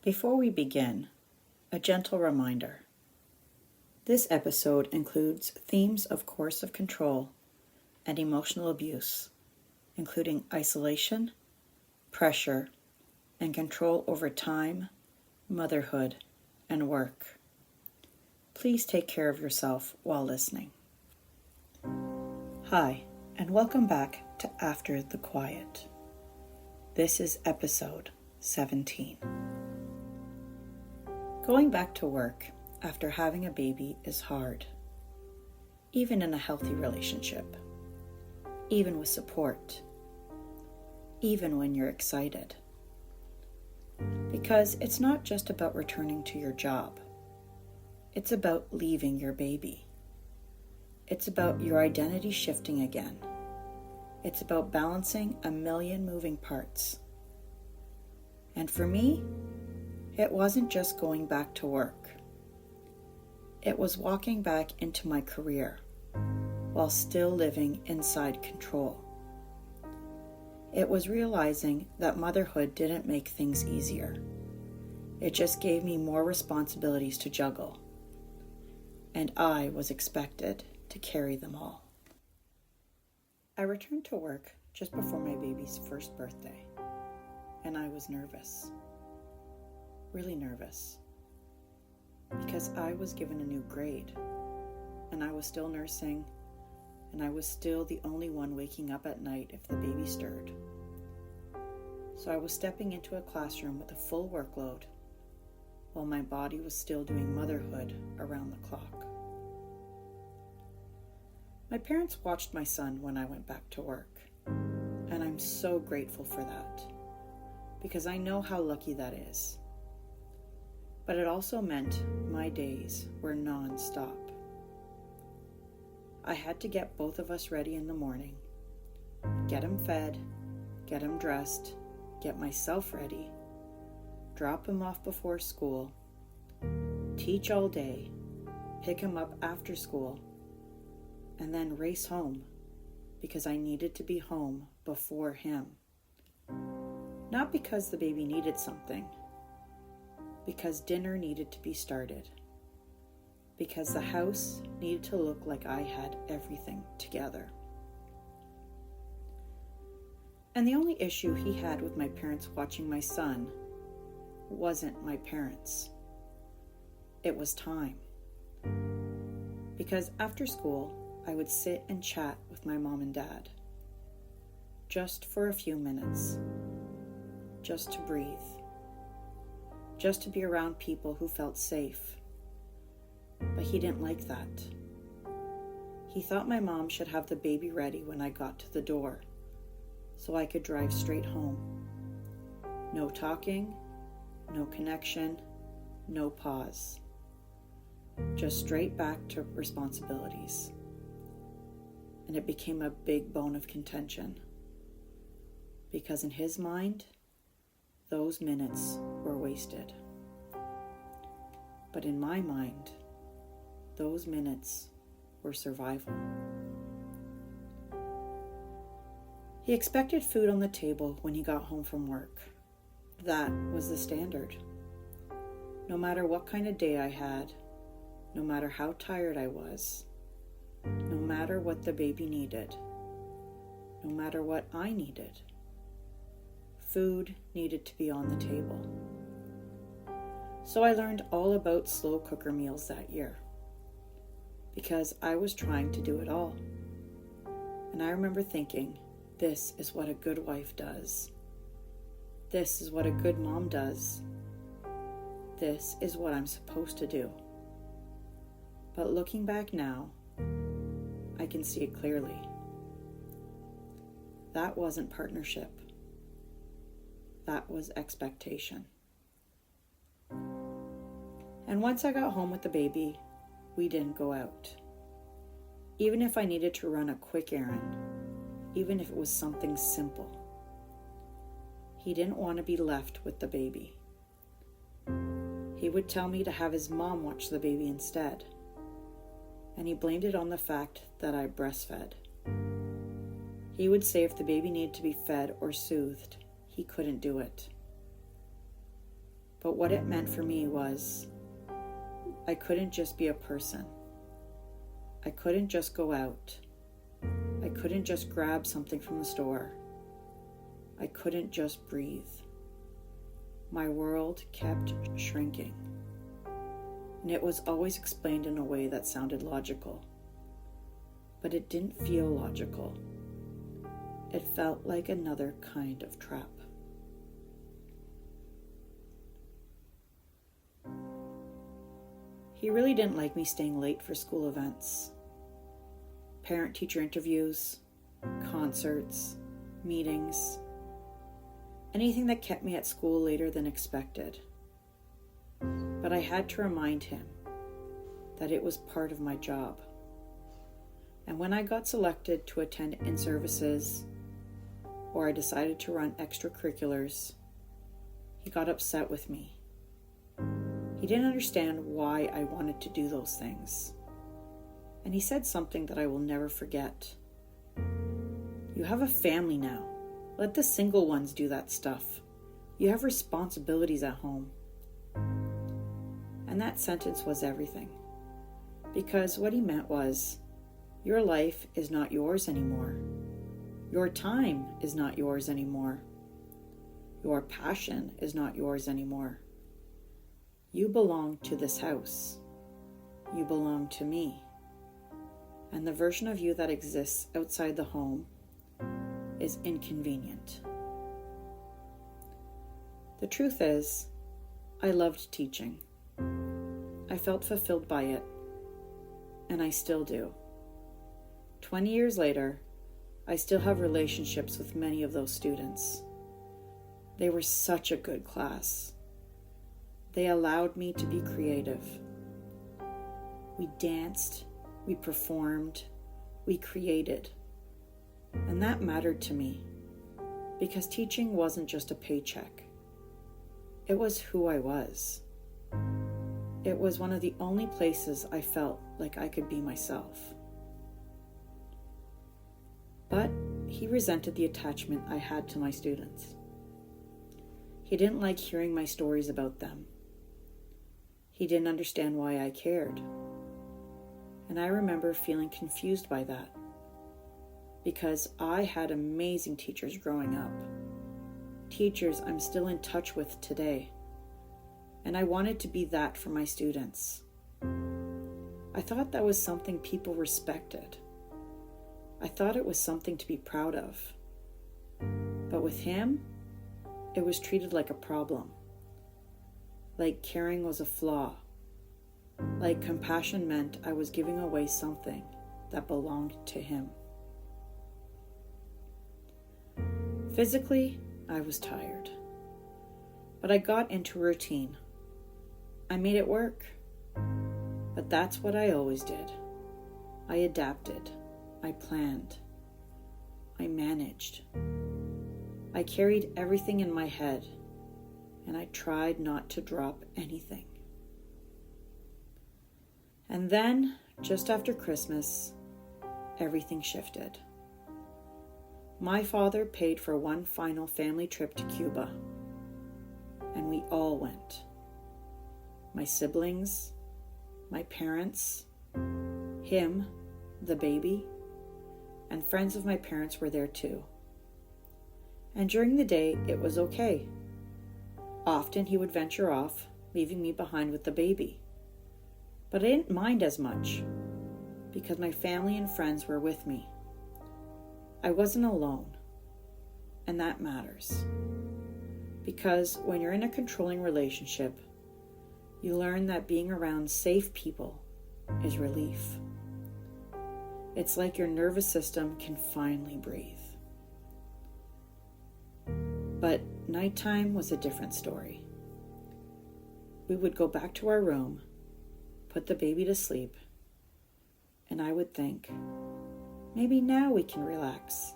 Before we begin, a gentle reminder. This episode includes themes of coercive control and emotional abuse, including isolation, pressure, and control over time, motherhood, and work. Please take care of yourself while listening. Hi, and welcome back to After the Quiet. This is episode 17. Going back to work after having a baby is hard, even in a healthy relationship, even with support, even when you're excited. Because it's not just about returning to your job. It's about leaving your baby. It's about your identity shifting again. It's about balancing a million moving parts. And for me, it wasn't just going back to work. It was walking back into my career while still living inside control. It was realizing that motherhood didn't make things easier. It just gave me more responsibilities to juggle. And I was expected to carry them all. I returned to work just before my baby's first birthday, and I was nervous. Really nervous, because I was given a new grade, and I was still nursing, and I was still the only one waking up at night if the baby stirred. So I was stepping into a classroom with a full workload, while my body was still doing motherhood around the clock. My parents watched my son when I went back to work, and I'm so grateful for that, because I know how lucky that is. But it also meant my days were non-stop. I had to get both of us ready in the morning, get him fed, get him dressed, get myself ready, drop him off before school, teach all day, pick him up after school, and then race home because I needed to be home before him. Not because the baby needed something, because dinner needed to be started, because the house needed to look like I had everything together. And the only issue he had with my parents watching my son wasn't my parents. It was time. Because after school, I would sit and chat with my mom and dad. Just for a few minutes. Just to breathe. Just to be around people who felt safe. But he didn't like that. He thought my mom should have the baby ready when I got to the door, so I could drive straight home. No talking, no connection, no pause. Just straight back to responsibilities. And it became a big bone of contention. Because in his mind, those minutes were wasted. But in my mind, those minutes were survival. He expected food on the table when he got home from work. That was the standard. No matter what kind of day I had, no matter how tired I was, no matter what the baby needed, no matter what I needed, food needed to be on the table. So I learned all about slow cooker meals that year, because I was trying to do it all. And I remember thinking, this is what a good wife does. This is what a good mom does. This is what I'm supposed to do. But looking back now, I can see it clearly. That wasn't partnership. That was expectation. And once I got home with the baby, we didn't go out. Even if I needed to run a quick errand, even if it was something simple. He didn't want to be left with the baby. He would tell me to have his mom watch the baby instead. And he blamed it on the fact that I breastfed. He would say if the baby needed to be fed or soothed, he couldn't do it. But what it meant for me was I couldn't just be a person. I couldn't just go out. I couldn't just grab something from the store. I couldn't just breathe. My world kept shrinking. And it was always explained in a way that sounded logical. But it didn't feel logical. It felt like another kind of trap. He really didn't like me staying late for school events, parent-teacher interviews, concerts, meetings, anything that kept me at school later than expected. But I had to remind him that it was part of my job. And when I got selected to attend inservices, or I decided to run extracurriculars, he got upset with me. He didn't understand why I wanted to do those things. And he said something that I will never forget. You have a family now. Let the single ones do that stuff. You have responsibilities at home. And that sentence was everything. Because what he meant was, your life is not yours anymore. Your time is not yours anymore. Your passion is not yours anymore. You belong to this house. You belong to me. And the version of you that exists outside the home is inconvenient. The truth is, I loved teaching. I felt fulfilled by it, and I still do. 20 years later, I still have relationships with many of those students. They were such a good class. They allowed me to be creative. We danced, we performed, we created. And that mattered to me, because teaching wasn't just a paycheck. It was who I was. It was one of the only places I felt like I could be myself. But he resented the attachment I had to my students. He didn't like hearing my stories about them. He didn't understand why I cared. And I remember feeling confused by that, because I had amazing teachers growing up, teachers I'm still in touch with today, and I wanted to be that for my students. I thought that was something people respected. I thought it was something to be proud of. But with him, it was treated like a problem. Like caring was a flaw. Like compassion meant I was giving away something that belonged to him. Physically, I was tired. But I got into a routine. I made it work. But that's what I always did. I adapted. I planned. I managed. I carried everything in my head, and I tried not to drop anything. And then, just after Christmas, everything shifted. My father paid for one final family trip to Cuba, and we all went. My siblings, my parents, him, the baby, and friends of my parents were there too. And during the day, it was okay. Often he would venture off, leaving me behind with the baby. But I didn't mind as much, because my family and friends were with me. I wasn't alone, and that matters. Because when you're in a controlling relationship, you learn that being around safe people is relief. It's like your nervous system can finally breathe. But nighttime was a different story. We would go back to our room, put the baby to sleep, and I would think, maybe now we can relax.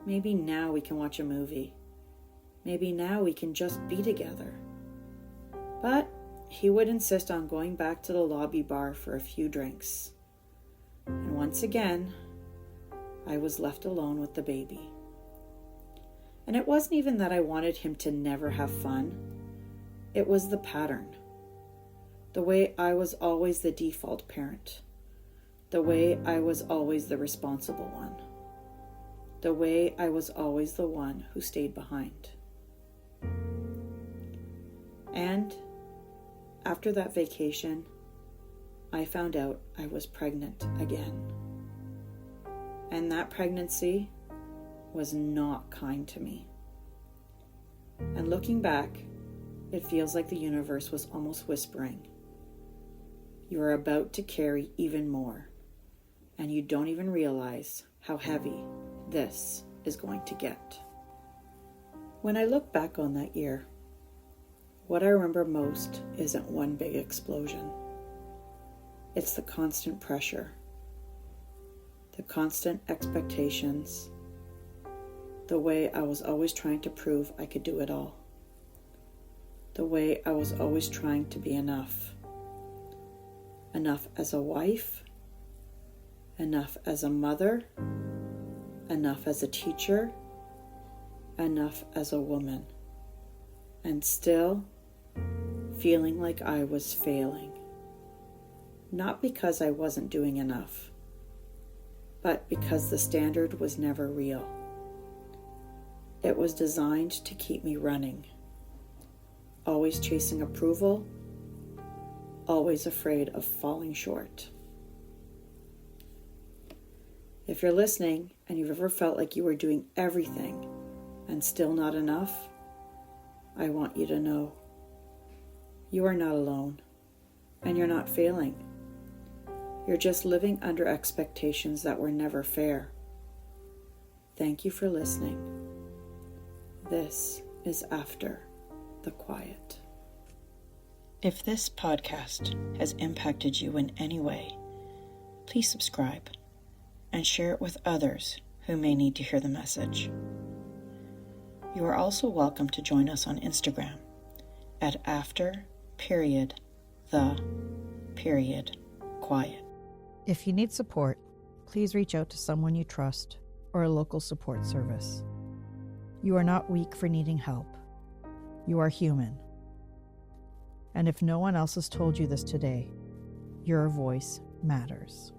Maybe now we can watch a movie. Maybe now we can just be together. But he would insist on going back to the lobby bar for a few drinks. And once again, I was left alone with the baby. And it wasn't even that I wanted him to never have fun. It was the pattern. The way I was always the default parent. The way I was always the responsible one. The way I was always the one who stayed behind. And after that vacation, I found out I was pregnant again. And that pregnancy was not kind to me. And looking back, it feels like the universe was almost whispering, "You are about to carry even more, and you don't even realize how heavy this is going to get." When I look back on that year, what I remember most isn't one big explosion. It's the constant pressure, the constant expectations, the way I was always trying to prove I could do it all, the way I was always trying to be enough. Enough as a wife, enough as a mother, enough as a teacher, enough as a woman, and still feeling like I was failing. Not because I wasn't doing enough, but because the standard was never real. It was designed to keep me running, always chasing approval, always afraid of falling short. If you're listening and you've ever felt like you were doing everything and still not enough, I want you to know you are not alone and you're not failing. You're just living under expectations that were never fair. Thank you for listening. This is After the Quiet. If this podcast has impacted you in any way, please subscribe and share it with others who may need to hear the message. You are also welcome to join us on Instagram at after.the.quiet. If you need support, please reach out to someone you trust or a local support service. You are not weak for needing help. You are human. And if no one else has told you this today, your voice matters.